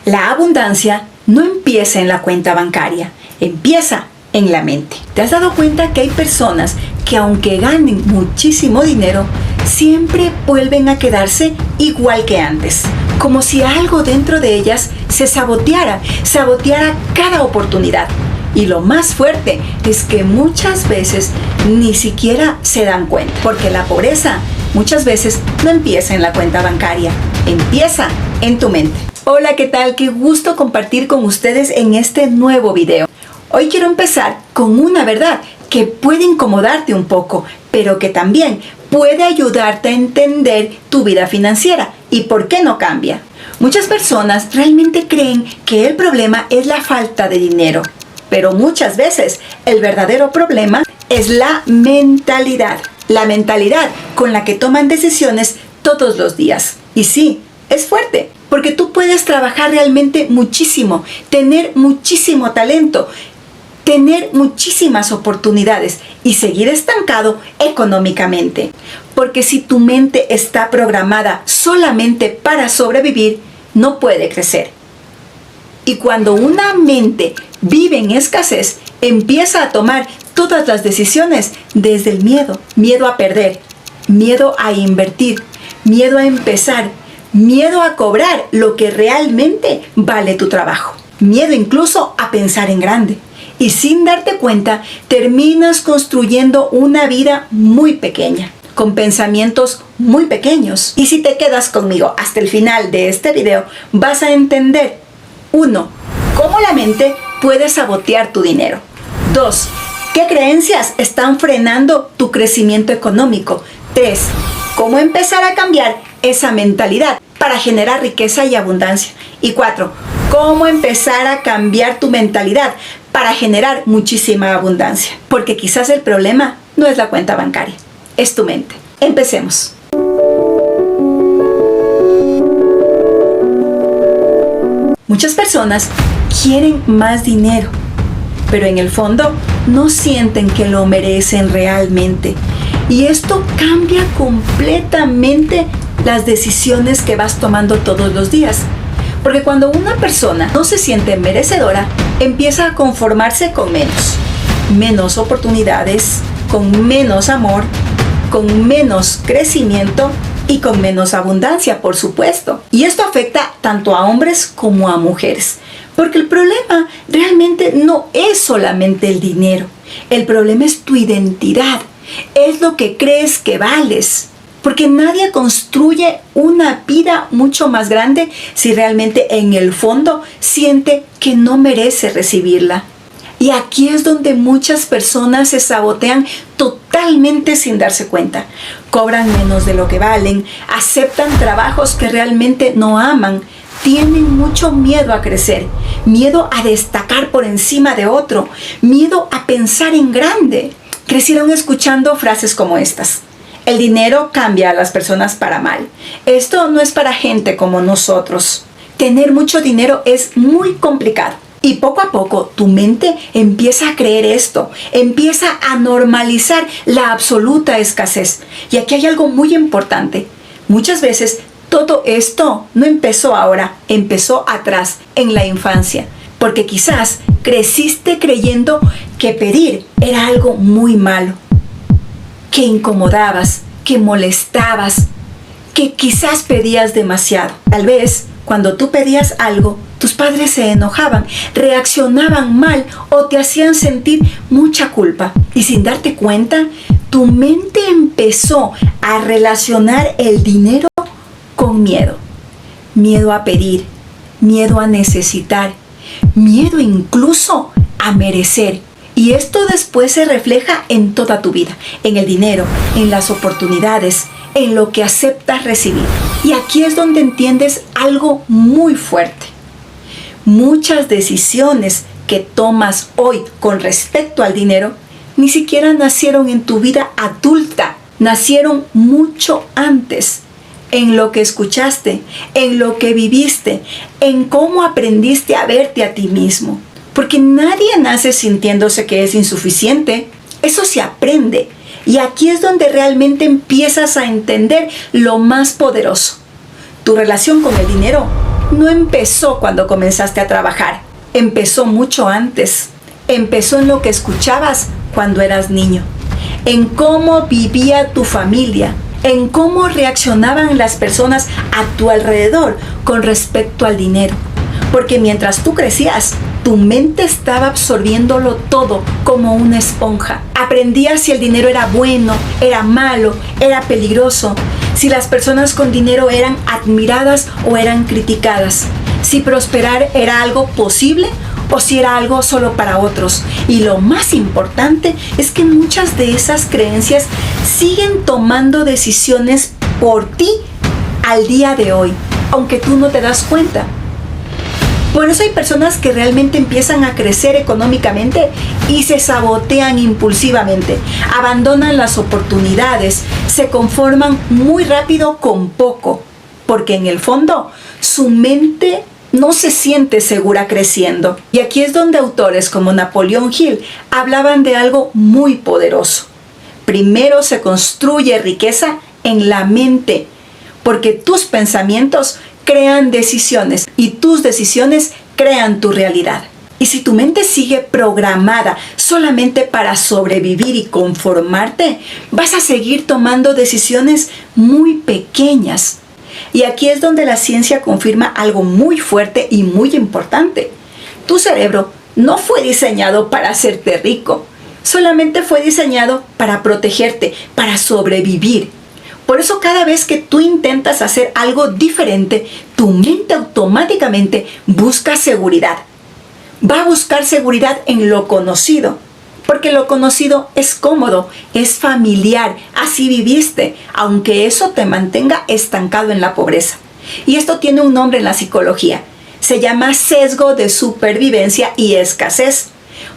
La abundancia no empieza en la cuenta bancaria, empieza en la mente. ¿Te has dado cuenta que hay personas que aunque ganen muchísimo dinero, siempre vuelven a quedarse igual que antes? Como si algo dentro de ellas se saboteara cada oportunidad. Y lo más fuerte es que muchas veces ni siquiera se dan cuenta, porque la pobreza muchas veces no empieza en la cuenta bancaria, empieza en tu mente. Hola, ¿qué tal? Qué gusto compartir con ustedes en este nuevo video. Hoy quiero empezar con una verdad que puede incomodarte un poco, pero que también puede ayudarte a entender tu vida financiera y por qué no cambia. Muchas personas realmente creen que el problema es la falta de dinero, pero muchas veces el verdadero problema es la mentalidad con la que toman decisiones todos los días. Y sí, es fuerte, porque tú puedes trabajar realmente muchísimo, tener muchísimo talento, tener muchísimas oportunidades y seguir estancado económicamente. Porque si tu mente está programada solamente para sobrevivir, no puede crecer. Y cuando una mente vive en escasez, empieza a tomar todas las decisiones desde el miedo. Miedo a perder, miedo a invertir, miedo a empezar, miedo a cobrar lo que realmente vale tu trabajo. Miedo incluso a pensar en grande. Y sin darte cuenta, terminas construyendo una vida muy pequeña, con pensamientos muy pequeños. Y si te quedas conmigo hasta el final de este video, vas a entender: 1. Cómo la mente puede sabotear tu dinero. 2. ¿Qué creencias están frenando tu crecimiento económico? 3. Cómo empezar a cambiar esa mentalidad para generar riqueza y abundancia. Y 4. Cómo empezar a cambiar tu mentalidad para generar muchísima abundancia. Porque quizás el problema no es la cuenta bancaria, es tu mente. Empecemos. Muchas personas quieren más dinero, pero en el fondo no sienten que lo merecen realmente. Y esto cambia completamente las decisiones que vas tomando todos los días. Porque cuando una persona no se siente merecedora, empieza a conformarse con menos oportunidades, con menos amor, con menos crecimiento y con menos abundancia, por supuesto. Y esto afecta tanto a hombres como a mujeres. Porque el problema realmente no es solamente el dinero. El problema es tu identidad. Es lo que crees que vales. Porque nadie construye una vida mucho más grande si realmente en el fondo siente que no merece recibirla. Y aquí es donde muchas personas se sabotean totalmente sin darse cuenta. Cobran menos de lo que valen, aceptan trabajos que realmente no aman, tienen mucho miedo a crecer, miedo a destacar por encima de otro, miedo a pensar en grande. Crecieron escuchando frases como estas: el dinero cambia a las personas para mal. Esto no es para gente como nosotros. Tener mucho dinero es muy complicado. Y poco a poco tu mente empieza a creer esto, empieza a normalizar la absoluta escasez. Y aquí hay algo muy importante. Muchas veces todo esto no empezó ahora, empezó atrás, en la infancia. Porque quizás creciste creyendo que pedir era algo muy malo, que incomodabas, que molestabas, que quizás pedías demasiado. Tal vez cuando tú pedías algo, tus padres se enojaban, reaccionaban mal o te hacían sentir mucha culpa. Y sin darte cuenta, tu mente empezó a relacionar el dinero con miedo. Miedo a pedir, miedo a necesitar, miedo incluso a merecer. Y esto después se refleja en toda tu vida, en el dinero, en las oportunidades, en lo que aceptas recibir. Y aquí es donde entiendes algo muy fuerte. Muchas decisiones que tomas hoy con respecto al dinero ni siquiera nacieron en tu vida adulta, nacieron mucho antes, en lo que escuchaste, en lo que viviste, en cómo aprendiste a verte a ti mismo. Porque nadie nace sintiéndose que es insuficiente. Eso se aprende. Y aquí es donde realmente empiezas a entender lo más poderoso. Tu relación con el dinero no empezó cuando comenzaste a trabajar, empezó mucho antes. Empezó en lo que escuchabas cuando eras niño, en cómo vivía tu familia, en cómo reaccionaban las personas a tu alrededor con respecto al dinero. Porque mientras tú crecías, tu mente estaba absorbiéndolo todo como una esponja. Aprendías si el dinero era bueno, era malo, era peligroso, si las personas con dinero eran admiradas o eran criticadas, si prosperar era algo posible o si era algo solo para otros. Y lo más importante es que muchas de esas creencias siguen tomando decisiones por ti al día de hoy, aunque tú no te das cuenta. Por eso hay personas que realmente empiezan a crecer económicamente y se sabotean impulsivamente, abandonan las oportunidades, se conforman muy rápido con poco, porque en el fondo su mente no se siente segura creciendo. Y aquí es donde autores como Napoleón Hill hablaban de algo muy poderoso. Primero se construye riqueza en la mente, porque tus pensamientos crean decisiones y tus decisiones crean tu realidad. Y si tu mente sigue programada solamente para sobrevivir y conformarte, vas a seguir tomando decisiones muy pequeñas. Y aquí es donde la ciencia confirma algo muy fuerte y muy importante. Tu cerebro no fue diseñado para hacerte rico, solamente fue diseñado para protegerte, para sobrevivir. Por eso cada vez que tú intentas hacer algo diferente, tu mente automáticamente busca seguridad. Va a buscar seguridad en lo conocido, porque lo conocido es cómodo, es familiar, así viviste, aunque eso te mantenga estancado en la pobreza. Y esto tiene un nombre en la psicología. Se llama sesgo de supervivencia y escasez,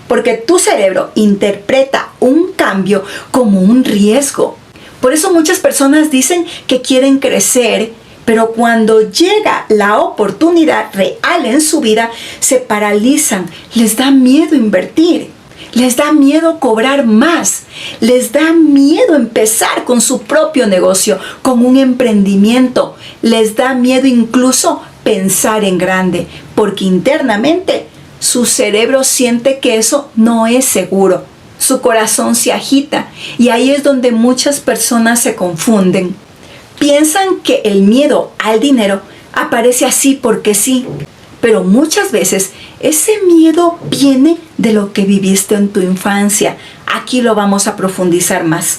porque tu cerebro interpreta un cambio como un riesgo. Por eso muchas personas dicen que quieren crecer, pero cuando llega la oportunidad real en su vida, se paralizan, les da miedo invertir, les da miedo cobrar más, les da miedo empezar con su propio negocio, con un emprendimiento, les da miedo incluso pensar en grande, porque internamente su cerebro siente que eso no es seguro. Su corazón se agita y ahí es donde muchas personas se confunden. Piensan que el miedo al dinero aparece así porque sí, pero muchas veces ese miedo viene de lo que viviste en tu infancia. Aquí lo vamos a profundizar más.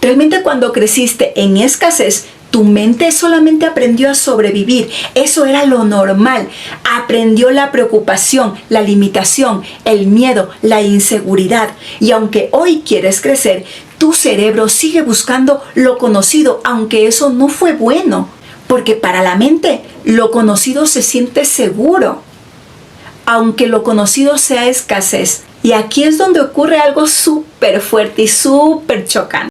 Realmente cuando creciste en escasez, tu mente solamente aprendió a sobrevivir. Eso era lo normal. Aprendió la preocupación, la limitación, el miedo, la inseguridad. Y aunque hoy quieres crecer, tu cerebro sigue buscando lo conocido, aunque eso no fue bueno. Porque para la mente, lo conocido se siente seguro, aunque lo conocido sea escasez. Y aquí es donde ocurre algo súper fuerte y súper chocante.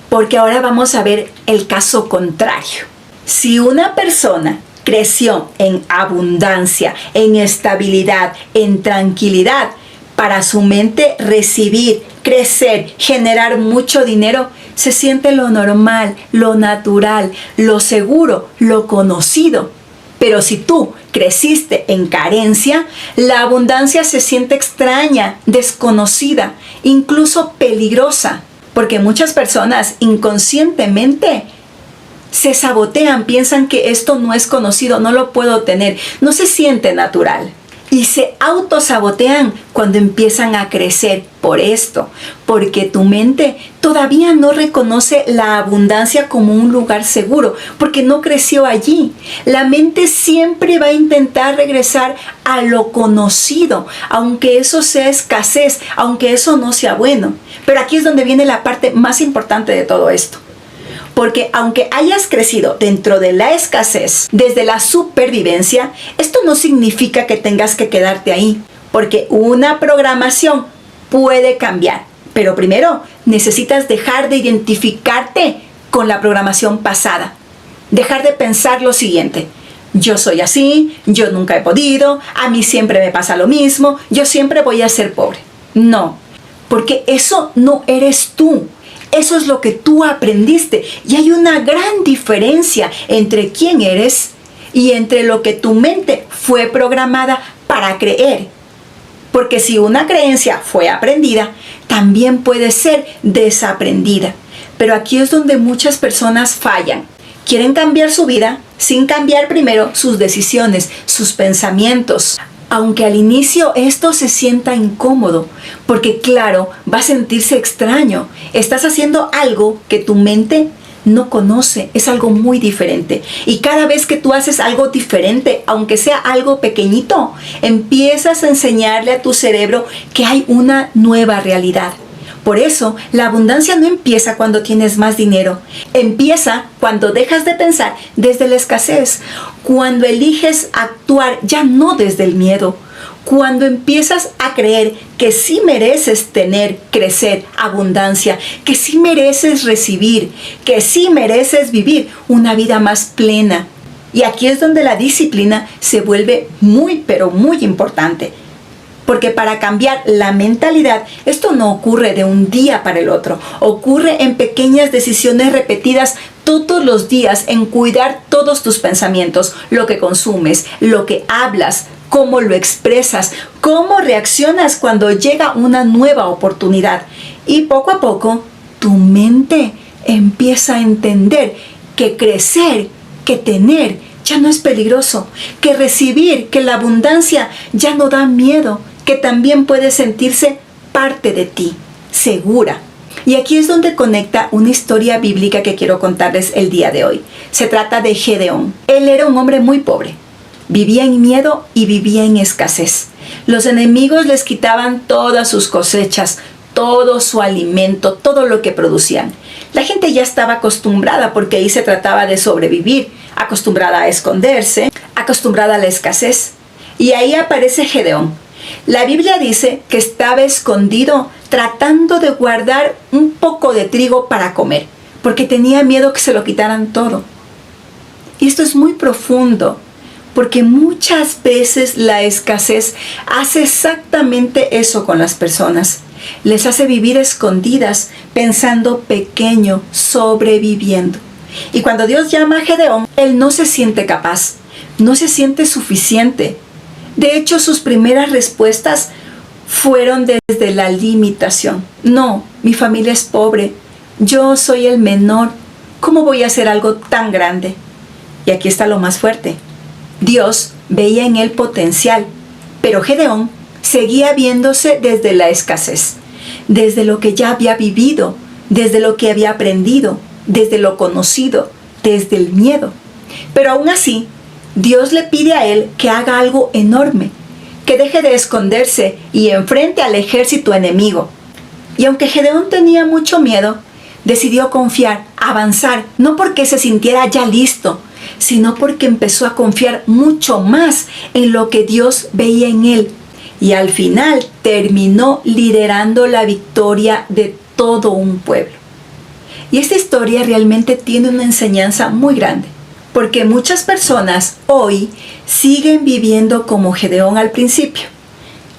Porque ahora vamos a ver el caso contrario. Si una persona creció en abundancia, en estabilidad, en tranquilidad, para su mente recibir, crecer, generar mucho dinero, se siente lo normal, lo natural, lo seguro, lo conocido. Pero si tú creciste en carencia, la abundancia se siente extraña, desconocida, incluso peligrosa. Porque muchas personas inconscientemente se sabotean, piensan que esto no es conocido, no lo puedo tener, no se siente natural. Y se autosabotean cuando empiezan a crecer por esto, porque tu mente todavía no reconoce la abundancia como un lugar seguro, porque no creció allí. La mente siempre va a intentar regresar a lo conocido, aunque eso sea escasez, aunque eso no sea bueno. Pero aquí es donde viene la parte más importante de todo esto. Porque aunque hayas crecido dentro de la escasez, desde la supervivencia, esto no significa que tengas que quedarte ahí. Porque una programación puede cambiar. Pero primero necesitas dejar de identificarte con la programación pasada. Dejar de pensar lo siguiente: yo soy así, yo nunca he podido, a mí siempre me pasa lo mismo, yo siempre voy a ser pobre. No, porque eso no eres tú. Eso es lo que tú aprendiste. Y hay una gran diferencia entre quién eres y entre lo que tu mente fue programada para creer. Porque si una creencia fue aprendida, también puede ser desaprendida. Pero aquí es donde muchas personas fallan. Quieren cambiar su vida sin cambiar primero sus decisiones, sus pensamientos. Aunque al inicio esto se sienta incómodo, porque claro, va a sentirse extraño. Estás haciendo algo que tu mente no conoce, es algo muy diferente. Y cada vez que tú haces algo diferente, aunque sea algo pequeñito, empiezas a enseñarle a tu cerebro que hay una nueva realidad. Por eso, la abundancia no empieza cuando tienes más dinero. Empieza cuando dejas de pensar desde la escasez, cuando eliges actuar ya no desde el miedo, cuando empiezas a creer que sí mereces tener, crecer, abundancia, que sí mereces recibir, que sí mereces vivir una vida más plena. Y aquí es donde la disciplina se vuelve muy, pero muy importante. Porque para cambiar la mentalidad, esto no ocurre de un día para el otro. Ocurre en pequeñas decisiones repetidas todos los días, en cuidar todos tus pensamientos, lo que consumes, lo que hablas, cómo lo expresas, cómo reaccionas cuando llega una nueva oportunidad. Y poco a poco, tu mente empieza a entender que crecer, que tener, ya no es peligroso, que recibir, que la abundancia ya no da miedo, que también puede sentirse parte de ti, segura. Y aquí es donde conecta una historia bíblica que quiero contarles el día de hoy. Se trata de Gedeón. Él era un hombre muy pobre. Vivía en miedo y vivía en escasez. Los enemigos les quitaban todas sus cosechas, todo su alimento, todo lo que producían. La gente ya estaba acostumbrada, porque ahí se trataba de sobrevivir, acostumbrada a esconderse, acostumbrada a la escasez. Y ahí aparece Gedeón. La Biblia dice que estaba escondido tratando de guardar un poco de trigo para comer, porque tenía miedo que se lo quitaran todo. Y esto es muy profundo, porque muchas veces la escasez hace exactamente eso con las personas. Les hace vivir escondidas, pensando pequeño, sobreviviendo. Y cuando Dios llama a Gedeón, él no se siente capaz, no se siente suficiente. De hecho, sus primeras respuestas fueron desde la limitación. No, mi familia es pobre, yo soy el menor, ¿cómo voy a hacer algo tan grande? Y aquí está lo más fuerte. Dios veía en él potencial, pero Gedeón seguía viéndose desde la escasez, desde lo que ya había vivido, desde lo que había aprendido, desde lo conocido, desde el miedo. Pero aún así, Dios le pide a él que haga algo enorme, que deje de esconderse y enfrente al ejército enemigo. Y aunque Gedeón tenía mucho miedo, decidió confiar, avanzar, no porque se sintiera ya listo, sino porque empezó a confiar mucho más en lo que Dios veía en él. Y al final terminó liderando la victoria de todo un pueblo. Y esta historia realmente tiene una enseñanza muy grande. Porque muchas personas hoy siguen viviendo como Gedeón al principio,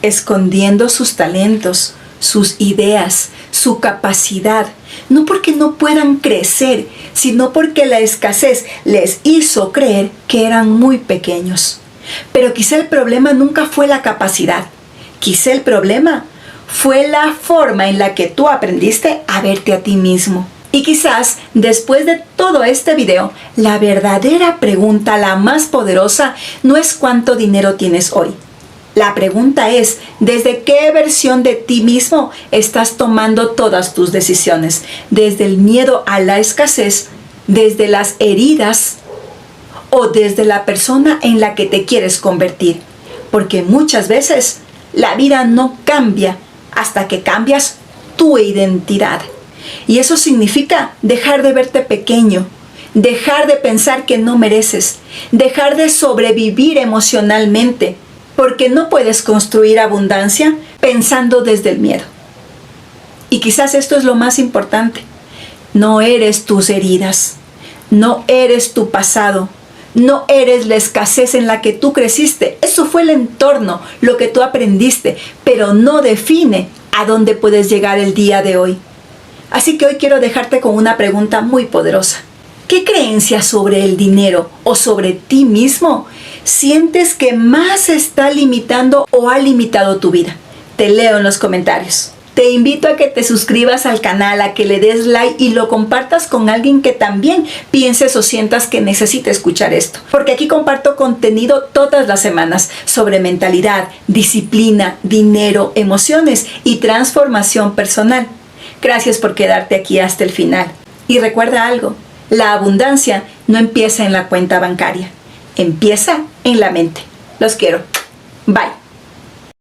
escondiendo sus talentos, sus ideas, su capacidad, no porque no puedan crecer, sino porque la escasez les hizo creer que eran muy pequeños. Pero quizá el problema nunca fue la capacidad, quizá el problema fue la forma en la que tú aprendiste a verte a ti mismo. Y quizás, después de todo este video, la verdadera pregunta, la más poderosa, no es cuánto dinero tienes hoy. La pregunta es, ¿desde qué versión de ti mismo estás tomando todas tus decisiones? ¿Desde el miedo a la escasez, desde las heridas o desde la persona en la que te quieres convertir? Porque muchas veces la vida no cambia hasta que cambias tu identidad. Y eso significa dejar de verte pequeño, dejar de pensar que no mereces, dejar de sobrevivir emocionalmente, porque no puedes construir abundancia pensando desde el miedo. Y quizás esto es lo más importante. No eres tus heridas, no eres tu pasado, no eres la escasez en la que tú creciste. Eso fue el entorno, lo que tú aprendiste, pero no define a dónde puedes llegar el día de hoy. Así que hoy quiero dejarte con una pregunta muy poderosa. ¿Qué creencia sobre el dinero o sobre ti mismo sientes que más está limitando o ha limitado tu vida? Te leo en los comentarios. Te invito a que te suscribas al canal, a que le des like y lo compartas con alguien que también pienses o sientas que necesita escuchar esto. Porque aquí comparto contenido todas las semanas sobre mentalidad, disciplina, dinero, emociones y transformación personal. Gracias por quedarte aquí hasta el final. Y recuerda algo, la abundancia no empieza en la cuenta bancaria, empieza en la mente. Los quiero. Bye.